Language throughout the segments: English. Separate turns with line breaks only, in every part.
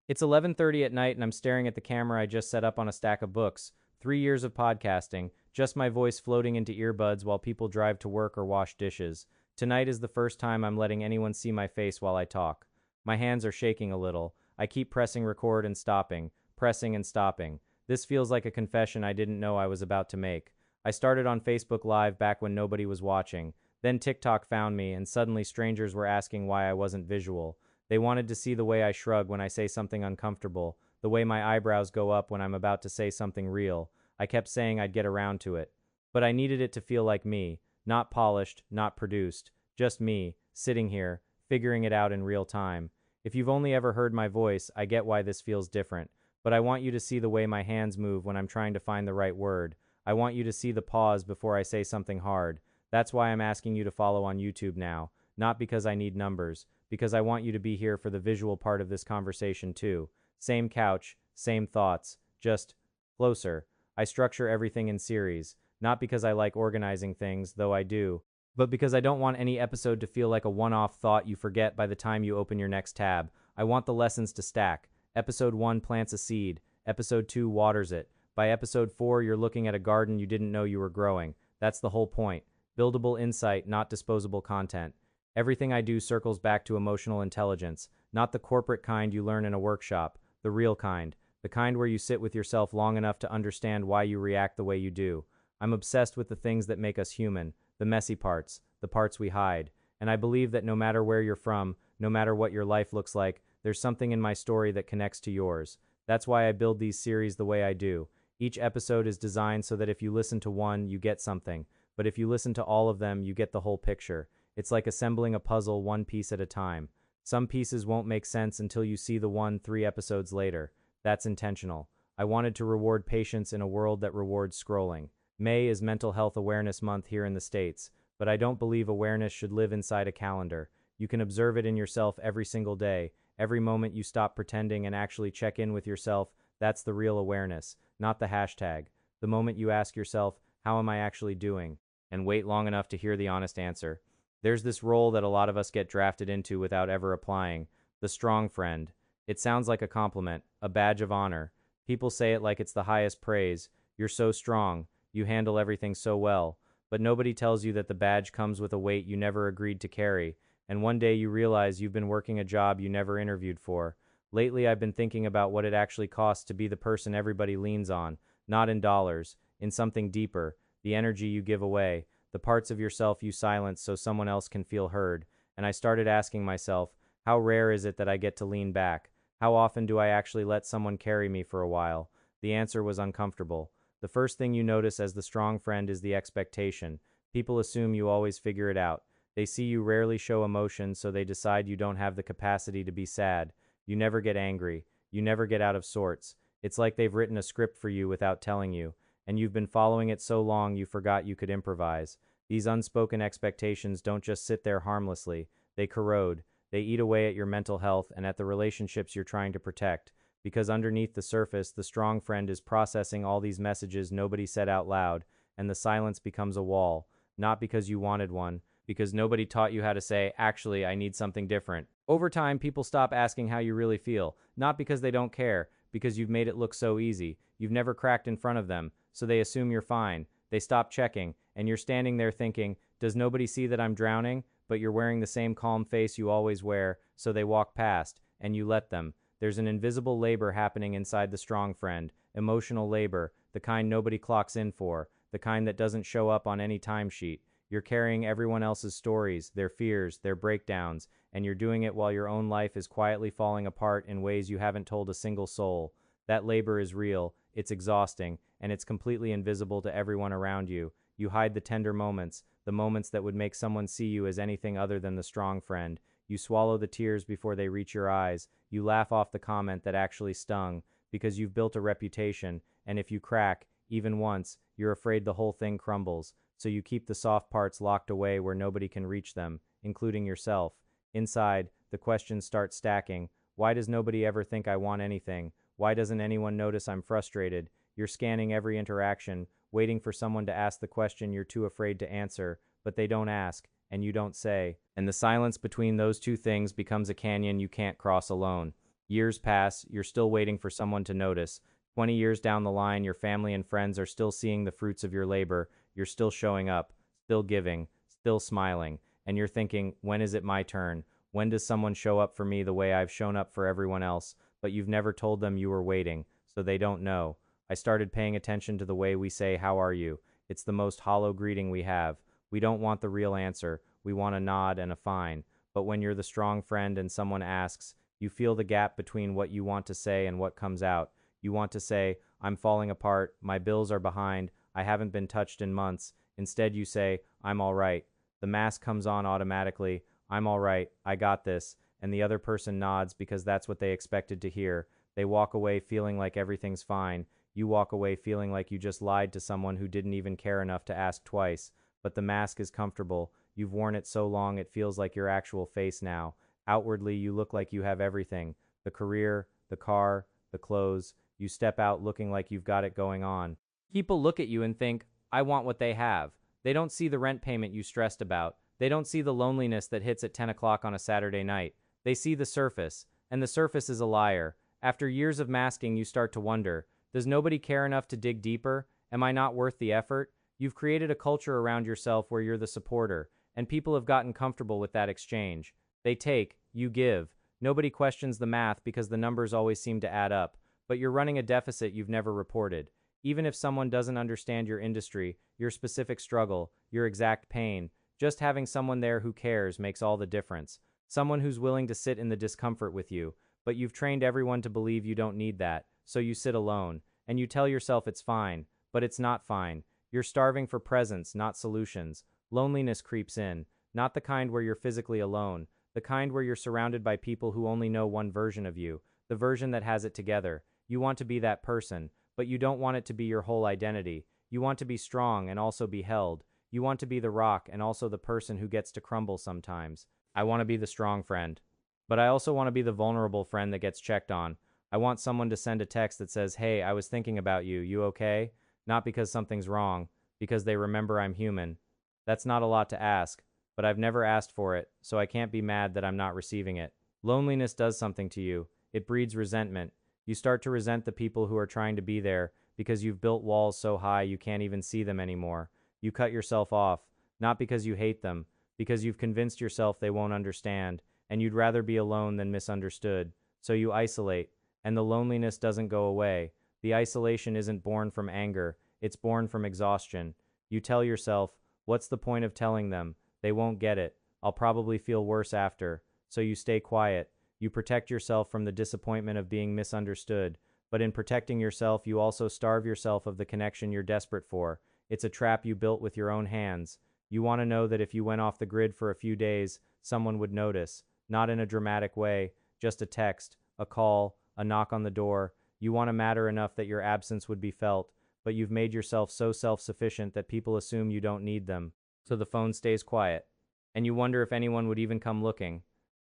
It's 11:30 at night and I'm staring at the camera I just set up on a stack of books. 3 years of podcasting, just my voice floating into earbuds while people drive to work or wash dishes. Tonight is the first time I'm letting anyone see my face while I talk. My hands are shaking a little. I keep pressing record and stopping, pressing and stopping. This feels like a confession I didn't know I was about to make. I started on Facebook Live back when nobody was watching. Then TikTok found me, and suddenly strangers were asking why I wasn't visual. They wanted to see the way I shrug when I say something uncomfortable, the way my eyebrows go up when I'm about to say something real. I kept saying I'd get around to it. But I needed it to feel like me, not polished, not produced, just me, sitting here, figuring it out in real time. If you've only ever heard my voice, I get why this feels different. But I want you to see the way my hands move when I'm trying to find the right word. I want you to see the pause before I say something hard. That's why I'm asking you to follow on YouTube now, not because I need numbers, because I want you to be here for the visual part of this conversation too. Same couch, same thoughts, just closer. I structure everything in series, not because I like organizing things, though I do, but because I don't want any episode to feel like a one-off thought you forget by the time you open your next tab. I want the lessons to stack. Episode 1 plants a seed, Episode 2 waters it. By Episode 4 you're looking at a garden you didn't know you were growing. That's the whole point. Buildable insight, not disposable content. Everything I do circles back to emotional intelligence, not the corporate kind you learn in a workshop, the real kind, the kind where you sit with yourself long enough to understand why you react the way you do. I'm obsessed with the things that make us human, the messy parts, the parts we hide, and I believe that no matter where you're from, no matter what your life looks like, there's something in my story that connects to yours. That's why I build these series the way I do. Each episode is designed so that if you listen to one, you get something, but if you listen to all of them, you get the whole picture. It's like assembling a puzzle one piece at a time. Some pieces won't make sense until you see the one 3 episodes later. That's intentional. I wanted to reward patience in a world that rewards scrolling. May is Mental Health Awareness Month here in the States, but I don't believe awareness should live inside a calendar. You can observe it in yourself every single day. Every moment you stop pretending and actually check in with yourself, that's the real awareness, not the hashtag. The moment you ask yourself, how am I actually doing? And wait long enough to hear the honest answer. There's this role that a lot of us get drafted into without ever applying, the strong friend. It sounds like a compliment, a badge of honor. People say it like it's the highest praise. You're so strong, you handle everything so well. But nobody tells you that the badge comes with a weight you never agreed to carry, and one day you realize you've been working a job you never interviewed for. Lately I've been thinking about what it actually costs to be the person everybody leans on, not in dollars, in something deeper, the energy you give away, the parts of yourself you silence so someone else can feel heard. And I started asking myself, how rare is it that I get to lean back? How often do I actually let someone carry me for a while? The answer was uncomfortable. The first thing you notice as the strong friend is the expectation. People assume you always figure it out. They see you rarely show emotion, so they decide you don't have the capacity to be sad. You never get angry. You never get out of sorts. It's like they've written a script for you without telling you, and you've been following it so long you forgot you could improvise. These unspoken expectations don't just sit there harmlessly. They corrode. They eat away at your mental health and at the relationships you're trying to protect. Because underneath the surface, the strong friend is processing all these messages nobody said out loud, and the silence becomes a wall. Not because you wanted one, because nobody taught you how to say, actually, I need something different. Over time, people stop asking how you really feel, not because they don't care, because you've made it look so easy. You've never cracked in front of them, so they assume you're fine. They stop checking, and you're standing there thinking, does nobody see that I'm drowning? But you're wearing the same calm face you always wear, so they walk past, and you let them. There's an invisible labor happening inside the strong friend, emotional labor, the kind nobody clocks in for, the kind that doesn't show up on any timesheet. You're carrying everyone else's stories, their fears, their breakdowns, and you're doing it while your own life is quietly falling apart in ways you haven't told a single soul. That labor is real, it's exhausting, and it's completely invisible to everyone around you. You hide the tender moments, the moments that would make someone see you as anything other than the strong friend. You swallow the tears before they reach your eyes. You laugh off the comment that actually stung, because you've built a reputation, and if you crack, even once, you're afraid the whole thing crumbles. So you keep the soft parts locked away where nobody can reach them, including yourself. Inside, the questions start stacking. Why does nobody ever think I want anything? Why doesn't anyone notice I'm frustrated? You're scanning every interaction, waiting for someone to ask the question you're too afraid to answer, but they don't ask, and you don't say. And the silence between those two things becomes a canyon you can't cross alone. Years pass, you're still waiting for someone to notice. 20 years down the line, your family and friends are still seeing the fruits of your labor. You're still showing up, still giving, still smiling, and you're thinking, when is it my turn? When does someone show up for me the way I've shown up for everyone else? But you've never told them you were waiting, so they don't know. I started paying attention to the way we say, "How are you?" It's the most hollow greeting we have. We don't want the real answer. We want a nod and a fine. But when you're the strong friend and someone asks, you feel the gap between what you want to say and what comes out. You want to say, "I'm falling apart, my bills are behind, I haven't been touched in months." Instead, you say, "I'm all right." The mask comes on automatically. "I'm all right, I got this." And the other person nods because that's what they expected to hear. They walk away feeling like everything's fine. You walk away feeling like you just lied to someone who didn't even care enough to ask twice. But the mask is comfortable. You've worn it so long it feels like your actual face now. Outwardly, you look like you have everything. The career, the car, the clothes. You step out looking like you've got it going on. People look at you and think, "I want what they have." They don't see the rent payment you stressed about. They don't see the loneliness that hits at 10 o'clock on a Saturday night. They see the surface, and the surface is a liar. After years of masking, you start to wonder, does nobody care enough to dig deeper? Am I not worth the effort? You've created a culture around yourself where you're the supporter, and people have gotten comfortable with that exchange. They take, you give. Nobody questions the math because the numbers always seem to add up, but you're running a deficit you've never reported. Even if someone doesn't understand your industry, your specific struggle, your exact pain, just having someone there who cares makes all the difference. Someone who's willing to sit in the discomfort with you, but you've trained everyone to believe you don't need that, so you sit alone, and you tell yourself it's fine, but it's not fine. You're starving for presence, not solutions. Loneliness creeps in, not the kind where you're physically alone, the kind where you're surrounded by people who only know one version of you, the version that has it together. You want to be that person, but you don't want it to be your whole identity. You want to be strong and also be held. You want to be the rock and also the person who gets to crumble sometimes. I want to be the strong friend. But I also want to be the vulnerable friend that gets checked on. I want someone to send a text that says, "Hey, I was thinking about you. You okay?" Not because something's wrong, because they remember I'm human. That's not a lot to ask, but I've never asked for it, so I can't be mad that I'm not receiving it. Loneliness does something to you. It breeds resentment. You start to resent the people who are trying to be there because you've built walls so high you can't even see them anymore. You cut yourself off, not because you hate them, because you've convinced yourself they won't understand, and you'd rather be alone than misunderstood. So you isolate, and the loneliness doesn't go away. The isolation isn't born from anger, it's born from exhaustion. You tell yourself, what's the point of telling them? They won't get it. I'll probably feel worse after. So you stay quiet. You protect yourself from the disappointment of being misunderstood. But in protecting yourself, you also starve yourself of the connection you're desperate for. It's a trap you built with your own hands. You want to know that if you went off the grid for a few days, someone would notice. Not in a dramatic way, just a text, a call, a knock on the door. You want to matter enough that your absence would be felt, but you've made yourself so self-sufficient that people assume you don't need them. So the phone stays quiet. And you wonder if anyone would even come looking.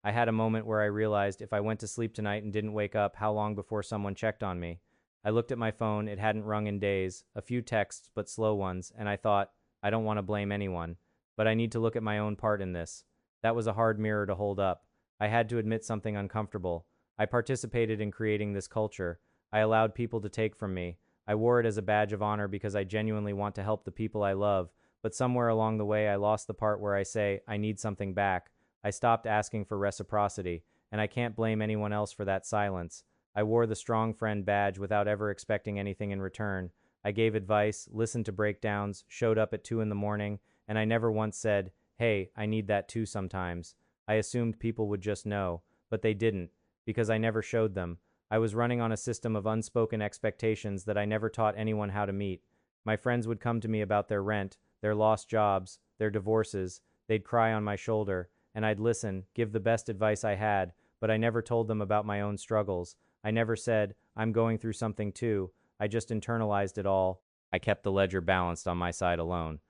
I had a moment where I realized if I went to sleep tonight and didn't wake up, how long before someone checked on me? I looked at my phone, it hadn't rung in days, a few texts, but slow ones, and I thought, I don't want to blame anyone, but I need to look at my own part in this. That was a hard mirror to hold up. I had to admit something uncomfortable. I participated in creating this culture. I allowed people to take from me. I wore it as a badge of honor because I genuinely want to help the people I love, but somewhere along the way I lost the part where I say, I need something back. I stopped asking for reciprocity, and I can't blame anyone else for that silence. I wore the strong friend badge without ever expecting anything in return. I gave advice, listened to breakdowns, showed up at 2 in the morning, and I never once said, hey, I need that too sometimes. I assumed people would just know, but they didn't, because I never showed them. I was running on a system of unspoken expectations that I never taught anyone how to meet. My friends would come to me about their rent, their lost jobs, their divorces. They'd cry on my shoulder, and I'd listen, give the best advice I had, but I never told them about my own struggles. I never said, I'm going through something too. I just internalized it all. I kept the ledger balanced on my side alone,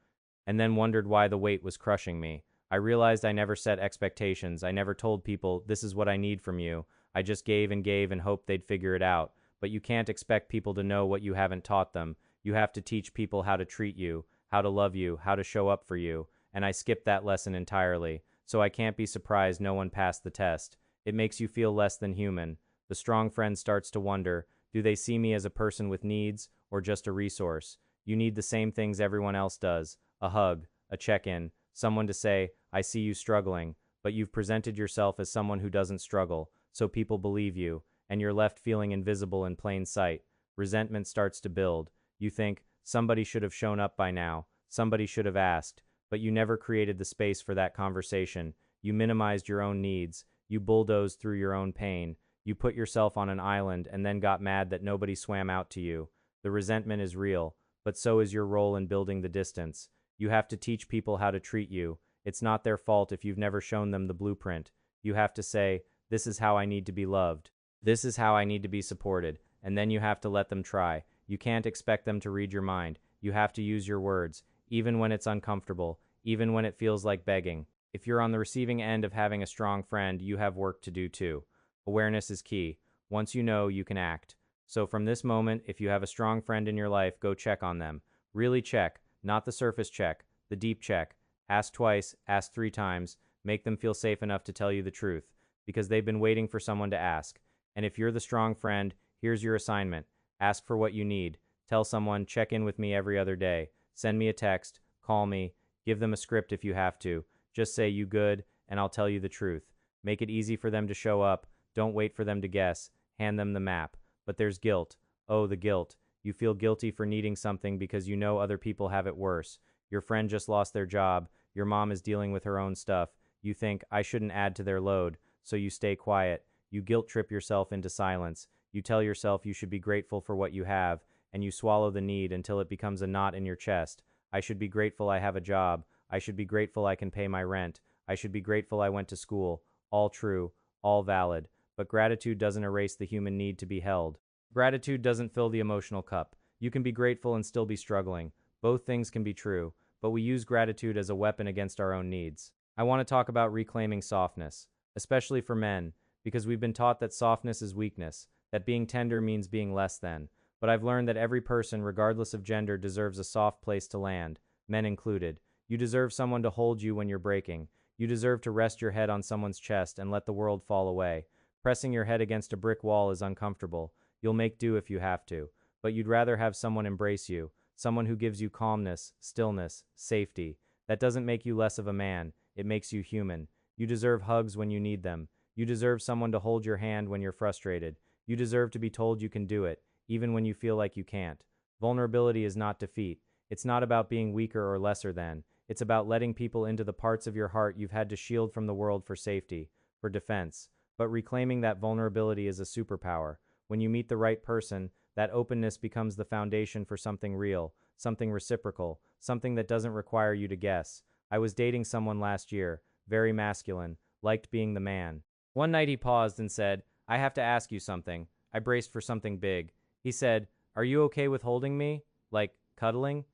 and then wondered why the weight was crushing me. I realized I never set expectations. I never told people, this is what I need from you. I just gave and hoped they'd figure it out. But you can't expect people to know what you haven't taught them. You have to teach people how to treat you, how to love you, how to show up for you. And I skipped that lesson entirely. So I can't be surprised no one passed the test. It makes you feel less than human. The strong friend starts to wonder, do they see me as a person with needs or just a resource? You need the same things everyone else does: a hug, a check-in, someone to say, I see you struggling, but you've presented yourself as someone who doesn't struggle, so people believe you, and you're left feeling invisible in plain sight. Resentment starts to build. You think, somebody should have shown up by now, somebody should have asked, but you never created the space for that conversation. You minimized your own needs, you bulldozed through your own pain, you put yourself on an island and then got mad that nobody swam out to you. The resentment is real, but so is your role in building the distance. You have to teach people how to treat you. It's not their fault if you've never shown them the blueprint. You have to say, this is how I need to be loved. This is how I need to be supported. And then you have to let them try. You can't expect them to read your mind. You have to use your words, even when it's uncomfortable, even when it feels like begging. If you're on the receiving end of having a strong friend, you have work to do too. Awareness is key. Once you know, you can act. So from this moment, if you have a strong friend in your life, go check on them. Really check, not the surface check, the deep check. Ask twice, ask 3 times, make them feel safe enough to tell you the truth, because they've been waiting for someone to ask. And if you're the strong friend, here's your assignment. Ask for what you need. Tell someone, check in with me every other day. Send me a text, call me, give them a script if you have to. Just say you good, and I'll tell you the truth. Make it easy for them to show up. Don't wait for them to guess. Hand them the map. But there's guilt. Oh, the guilt. You feel guilty for needing something because you know other people have it worse. Your friend just lost their job. Your mom is dealing with her own stuff. You think, I shouldn't add to their load, so you stay quiet. You guilt trip yourself into silence. You tell yourself you should be grateful for what you have, and you swallow the need until it becomes a knot in your chest. I should be grateful I have a job. I should be grateful I can pay my rent. I should be grateful I went to school. All true, all valid. But gratitude doesn't erase the human need to be held. Gratitude doesn't fill the emotional cup. You can be grateful and still be struggling. Both things can be true, but we use gratitude as a weapon against our own needs. I want to talk about reclaiming softness, especially for men, because we've been taught that softness is weakness, that being tender means being less than. But I've learned that every person, regardless of gender, deserves a soft place to land, men included. You deserve someone to hold you when you're breaking. You deserve to rest your head on someone's chest and let the world fall away. Pressing your head against a brick wall is uncomfortable. You'll make do if you have to. But you'd rather have someone embrace you, someone who gives you calmness, stillness, safety. That doesn't make you less of a man. It makes you human. You deserve hugs when you need them. You deserve someone to hold your hand when you're frustrated. You deserve to be told you can do it, even when you feel like you can't. Vulnerability is not defeat. It's not about being weaker or lesser than. It's about letting people into the parts of your heart you've had to shield from the world for safety, for defense. But reclaiming that vulnerability is a superpower. When you meet the right person, that openness becomes the foundation for something real, something reciprocal, something that doesn't require you to guess. I was dating someone last year, very masculine, liked being the man. One night he paused and said, I have to ask you something. I braced for something big. He said, are you okay with holding me? Like, cuddling?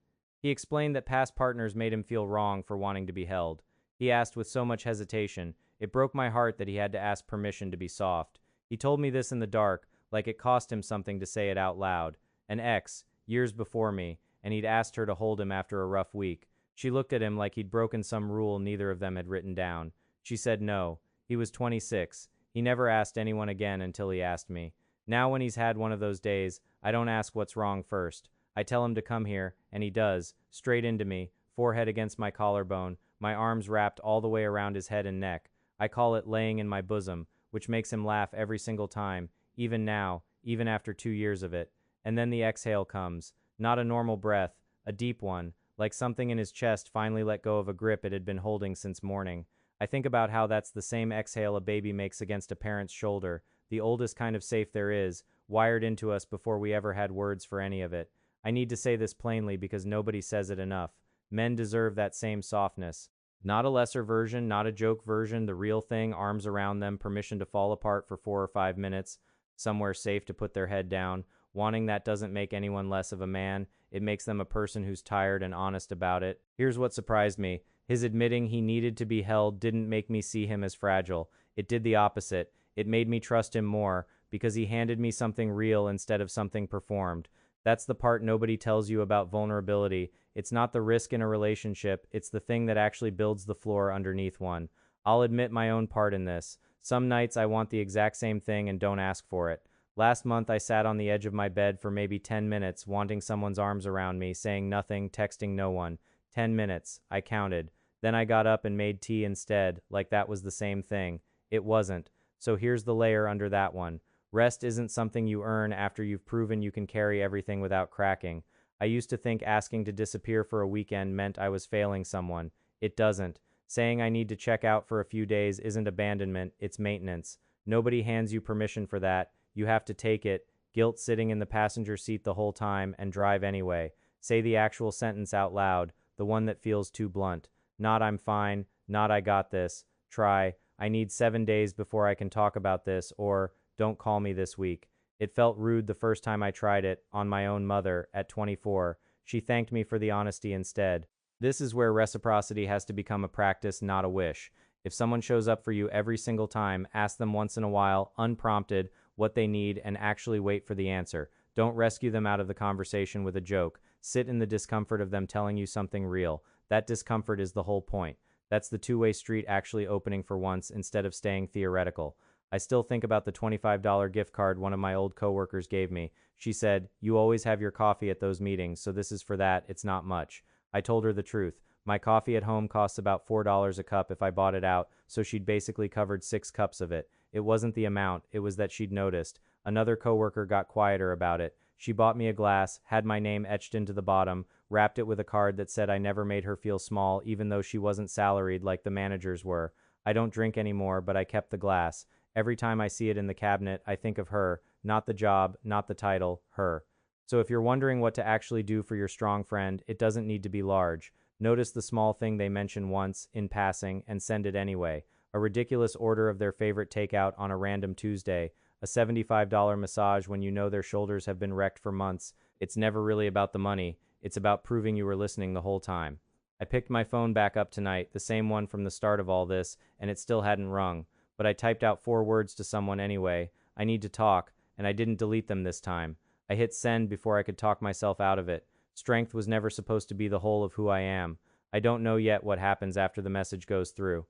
He explained that past partners made him feel wrong for wanting to be held. He asked with so much hesitation, it broke my heart that he had to ask permission to be soft. He told me this in the dark, like it cost him something to say it out loud. An ex, years before me, and he'd asked her to hold him after a rough week. She looked at him like he'd broken some rule neither of them had written down. She said no. He was 26. He never asked anyone again until he asked me. Now when he's had one of those days, I don't ask what's wrong first. I tell him to come here, and he does, straight into me, forehead against my collarbone, my arms wrapped all the way around his head and neck. I call it laying in my bosom, which makes him laugh every single time, even now, even after 2 years of it. And then the exhale comes, not a normal breath, a deep one, like something in his chest finally let go of a grip it had been holding since morning. I think about how that's the same exhale a baby makes against a parent's shoulder, the oldest kind of safe there is, wired into us before we ever had words for any of it. I need to say this plainly because nobody says it enough. Men deserve that same softness. Not a lesser version, not a joke version, the real thing, arms around them, permission to fall apart for 4 or 5 minutes, somewhere safe to put their head down. Wanting that doesn't make anyone less of a man. It makes them a person who's tired and honest about it. Here's what surprised me. His admitting he needed to be held didn't make me see him as fragile. It did the opposite. It made me trust him more, because he handed me something real instead of something performed. That's the part nobody tells you about vulnerability. It's not the risk in a relationship, it's the thing that actually builds the floor underneath one. I'll admit my own part in this. Some nights I want the exact same thing and don't ask for it. Last month I sat on the edge of my bed for maybe 10 minutes, wanting someone's arms around me, saying nothing, texting no one. 10 minutes, I counted. Then I got up and made tea instead, like that was the same thing. It wasn't. So here's the layer under that one. Rest isn't something you earn after you've proven you can carry everything without cracking. I used to think asking to disappear for a weekend meant I was failing someone. It doesn't. Saying I need to check out for a few days isn't abandonment, it's maintenance. Nobody hands you permission for that. You have to take it, guilt sitting in the passenger seat the whole time, and drive anyway. Say the actual sentence out loud, the one that feels too blunt. Not I'm fine, not I got this. Try, I need 7 days before I can talk about this, or don't call me this week. It felt rude the first time I tried it, on my own mother, at 24. She thanked me for the honesty instead. This is where reciprocity has to become a practice, not a wish. If someone shows up for you every single time, ask them once in a while, unprompted, what they need and actually wait for the answer. Don't rescue them out of the conversation with a joke. Sit in the discomfort of them telling you something real. That discomfort is the whole point. That's the two-way street actually opening for once instead of staying theoretical. I still think about the $25 gift card one of my old coworkers gave me. She said, "You always have your coffee at those meetings, so this is for that, it's not much." I told her the truth. My coffee at home costs about $4 a cup if I bought it out, so she'd basically covered 6 cups of it. It wasn't the amount, it was that she'd noticed. Another coworker got quieter about it. She bought me a glass, had my name etched into the bottom, wrapped it with a card that said I never made her feel small even though she wasn't salaried like the managers were. I don't drink anymore, but I kept the glass. Every time I see it in the cabinet, I think of her, not the job, not the title, her. So if you're wondering what to actually do for your strong friend, it doesn't need to be large. Notice the small thing they mention once, in passing, and send it anyway. A ridiculous order of their favorite takeout on a random Tuesday. A $75 massage when you know their shoulders have been wrecked for months. It's never really about the money. It's about proving you were listening the whole time. I picked my phone back up tonight, the same one from the start of all this, and it still hadn't rung. But I typed out 4 words to someone anyway. I need to talk, and I didn't delete them this time. I hit send before I could talk myself out of it. Strength was never supposed to be the whole of who I am. I don't know yet what happens after the message goes through.